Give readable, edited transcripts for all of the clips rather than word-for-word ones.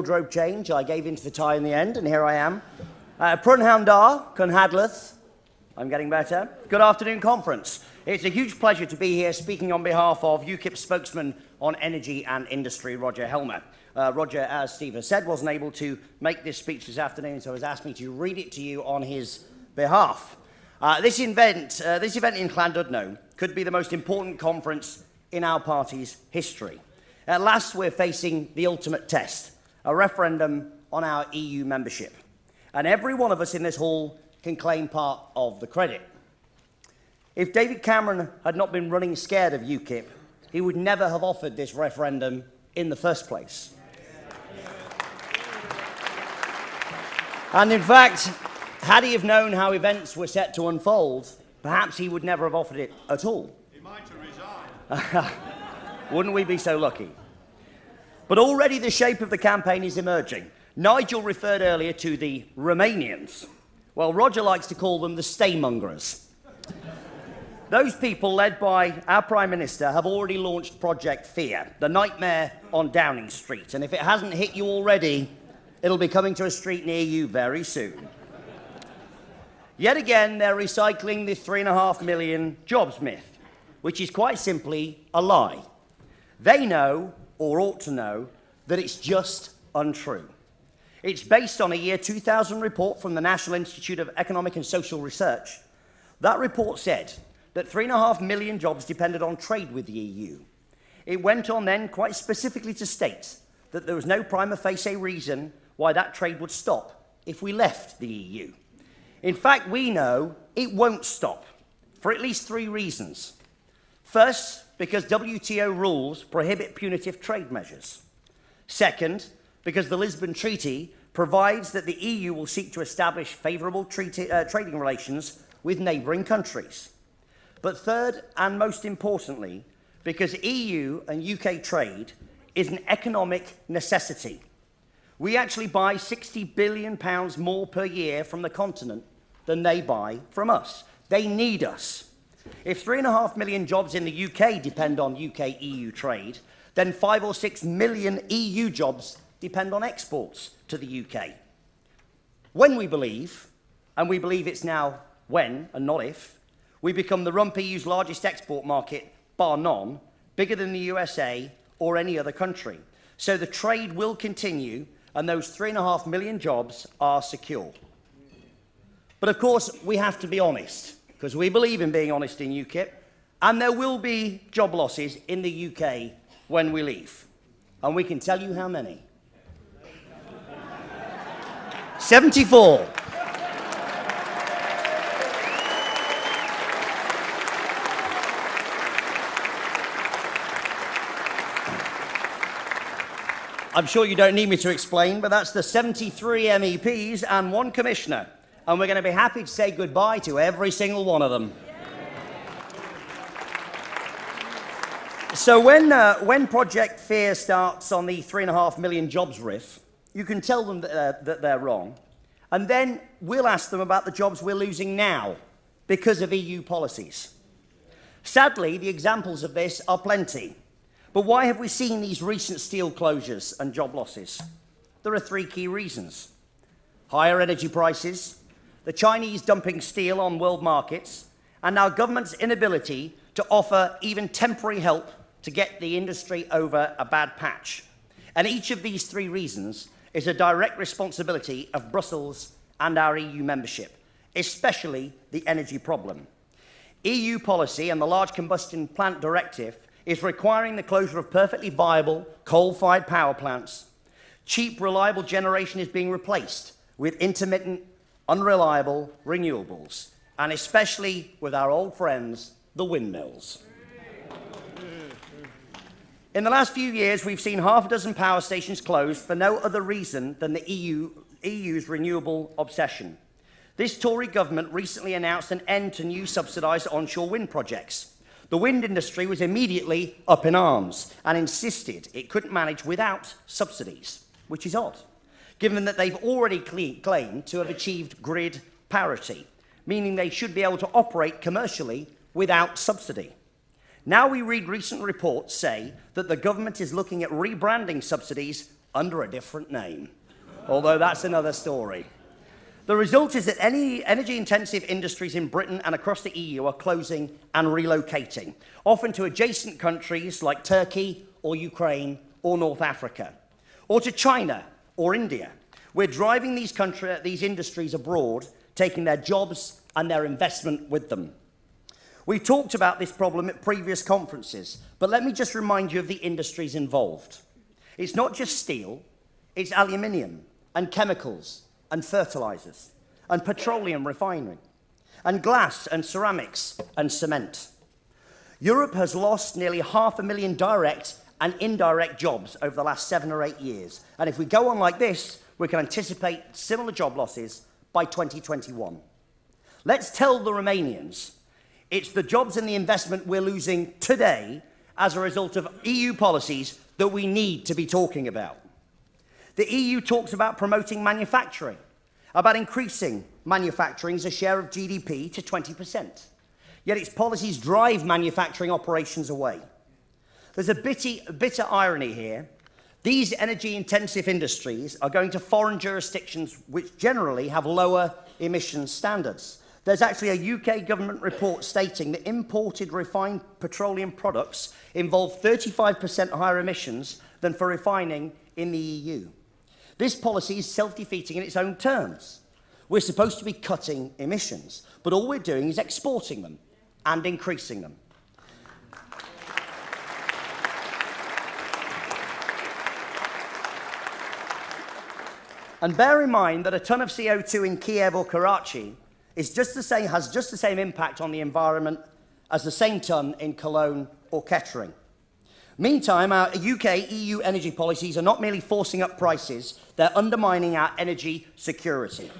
wardrobe change. I gave into the tie in the end, and here I am. Prynhawn Cynhadleth. I'm getting better. Good afternoon, conference. It's a huge pleasure to be here speaking on behalf of UKIP spokesman on energy and industry, Roger Helmer. Roger, as Steve has said, wasn't able to make this speech this afternoon, so has asked me to read it to you on his behalf. This event in Llandudno could be the most important conference in our party's history. At last, we're facing the ultimate test, a referendum on our EU membership. And every one of us in this hall can claim part of the credit. If David Cameron had not been running scared of UKIP, he would never have offered this referendum in the first place. And in fact, had he have known how events were set to unfold, perhaps he would never have offered it at all. He might have resigned. Wouldn't we be so lucky? But already the shape of the campaign is emerging. Nigel referred earlier to the Romanians. Well, Roger likes to call them the staymongerers. Those people, led by our Prime Minister, have already launched Project Fear, the nightmare on Downing Street. And if it hasn't hit you already, it'll be coming to a street near you very soon. Yet again, they're recycling the 3.5 million jobs myth, which is quite simply a lie. They know, or ought to know, that it's just untrue. It's based on a year 2000 report from the National Institute of Economic and Social Research. That report said that 3.5 million jobs depended on trade with the EU. It went on then quite specifically to state that there was no prima facie reason why that trade would stop if we left the EU. In fact, we know it won't stop for at least 3 reasons. First, because WTO rules prohibit punitive trade measures. Second, because the Lisbon Treaty provides that the EU will seek to establish favourable trading relations with neighbouring countries. But third, and most importantly, because EU and UK trade is an economic necessity. We actually buy £60 billion more per year from the continent than they buy from us. They need us. If 3.5 million jobs in the UK depend on UK-EU trade, then 5 or 6 million EU jobs depend on exports to the UK. When we believe, and we believe it's now when and not if, we become the rump EU's largest export market, bar none, bigger than the USA or any other country. So the trade will continue, and those 3.5 million jobs are secure. But of course, we have to be honest, because we believe in being honest in UKIP, and there will be job losses in the UK when we leave. And we can tell you how many. 74. I'm sure you don't need me to explain, but that's the 73 MEPs and 1 commissioner. And we're going to be happy to say goodbye to every single one of them. So when Project Fear starts on the 3.5 million jobs riff, you can tell them that they're wrong. And then we'll ask them about the jobs we're losing now because of EU policies. Sadly, the examples of this are plenty. But why have we seen these recent steel closures and job losses? There are 3 key reasons. Higher energy prices, the Chinese dumping steel on world markets, and our government's inability to offer even temporary help to get the industry over a bad patch. And each of these 3 reasons is a direct responsibility of Brussels and our EU membership, especially the energy problem. EU policy and the Large Combustion Plant Directive is requiring the closure of perfectly viable coal-fired power plants. Cheap, reliable generation is being replaced with intermittent, unreliable renewables, and especially with our old friends, the windmills. In the last few years, we've seen half a dozen power stations closed for no other reason than the EU's renewable obsession. This Tory government recently announced an end to new subsidised onshore wind projects. The wind industry was immediately up in arms and insisted it couldn't manage without subsidies, which is odd, given that they've already claimed to have achieved grid parity, meaning they should be able to operate commercially without subsidy. Now we read recent reports say that the government is looking at rebranding subsidies under a different name, although that's another story. The result is that any energy-intensive industries in Britain and across the EU are closing and relocating, often to adjacent countries like Turkey or Ukraine or North Africa, or to China or India. We're driving these industries abroad, taking their jobs and their investment with them. We've talked about this problem at previous conferences, but let me just remind you of the industries involved. It's not just steel, it's aluminium and chemicals and fertilizers and petroleum refining and glass and ceramics and cement. Europe has lost nearly 500,000 direct and indirect jobs over the last 7 or 8 years. And if we go on like this, we can anticipate similar job losses by 2021. Let's tell the Romanians it's the jobs and the investment we're losing today as a result of EU policies that we need to be talking about. The EU talks about promoting manufacturing, about increasing manufacturing as a share of GDP to 20%. Yet its policies drive manufacturing operations away. There's a bitter irony here. These energy-intensive industries are going to foreign jurisdictions which generally have lower emission standards. There's actually a UK government report stating that imported refined petroleum products involve 35% higher emissions than for refining in the EU. This policy is self-defeating in its own terms. We're supposed to be cutting emissions, but all we're doing is exporting them and increasing them. And bear in mind that a ton of CO2 in Kiev or Karachi has just the same impact on the environment as the same ton in Cologne or Kettering. Meantime, our UK-EU energy policies are not merely forcing up prices, they're undermining our energy security.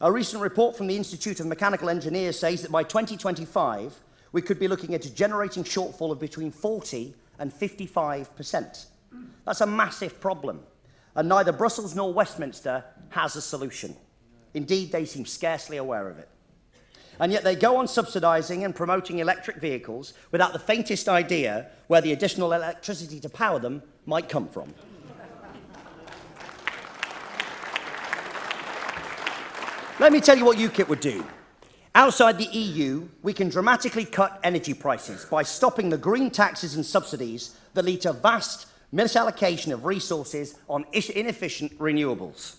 A recent report from the Institute of Mechanical Engineers says that by 2025, we could be looking at a generating shortfall of between 40 and 55%. That's a massive problem, and neither Brussels nor Westminster has a solution. Indeed, they seem scarcely aware of it. And yet they go on subsidising and promoting electric vehicles without the faintest idea where the additional electricity to power them might come from. Let me tell you what UKIP would do. Outside the EU, we can dramatically cut energy prices by stopping the green taxes and subsidies that lead to vast misallocation of resources on inefficient renewables.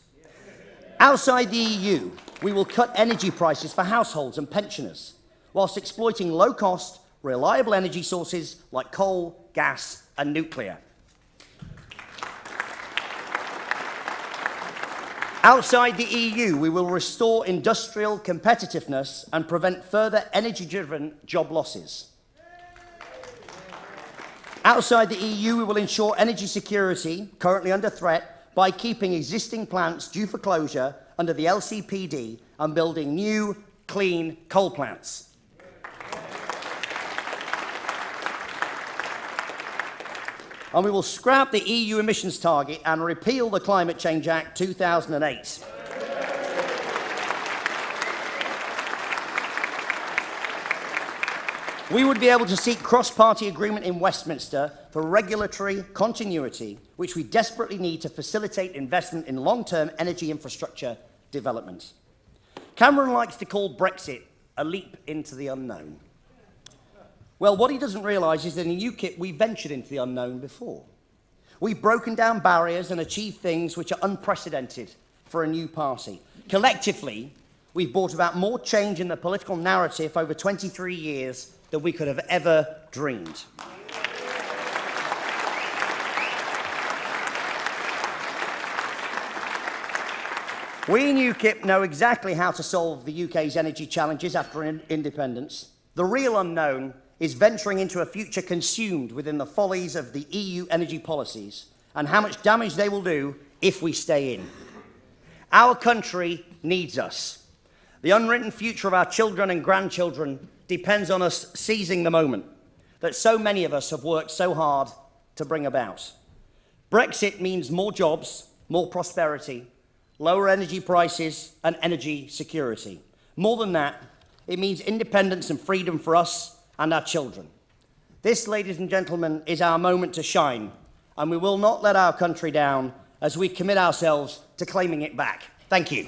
Outside the EU, we will cut energy prices for households and pensioners, whilst exploiting low-cost, reliable energy sources like coal, gas, and nuclear. Outside the EU, we will restore industrial competitiveness and prevent further energy-driven job losses. Outside the EU, we will ensure energy security, currently under threat, by keeping existing plants due for closure under the LCPD and building new, clean coal plants. And we will scrap the EU emissions target and repeal the Climate Change Act 2008. We would be able to seek cross-party agreement in Westminster for regulatory continuity, which we desperately need to facilitate investment in long-term energy infrastructure development. Cameron likes to call Brexit a leap into the unknown. Well, what he doesn't realise is that in UKIP, we ventured into the unknown before. We've broken down barriers and achieved things which are unprecedented for a new party. Collectively, we've brought about more change in the political narrative over 23 years than we could have ever dreamed. We in UKIP know exactly how to solve the UK's energy challenges after independence. The real unknown is venturing into a future consumed within the follies of the EU energy policies and how much damage they will do if we stay in. Our country needs us. The unwritten future of our children and grandchildren depends on us seizing the moment that so many of us have worked so hard to bring about. Brexit means more jobs, more prosperity, lower energy prices, and energy security. More than that, it means independence and freedom for us and our children. This, ladies and gentlemen, is our moment to shine, and we will not let our country down as we commit ourselves to claiming it back. Thank you.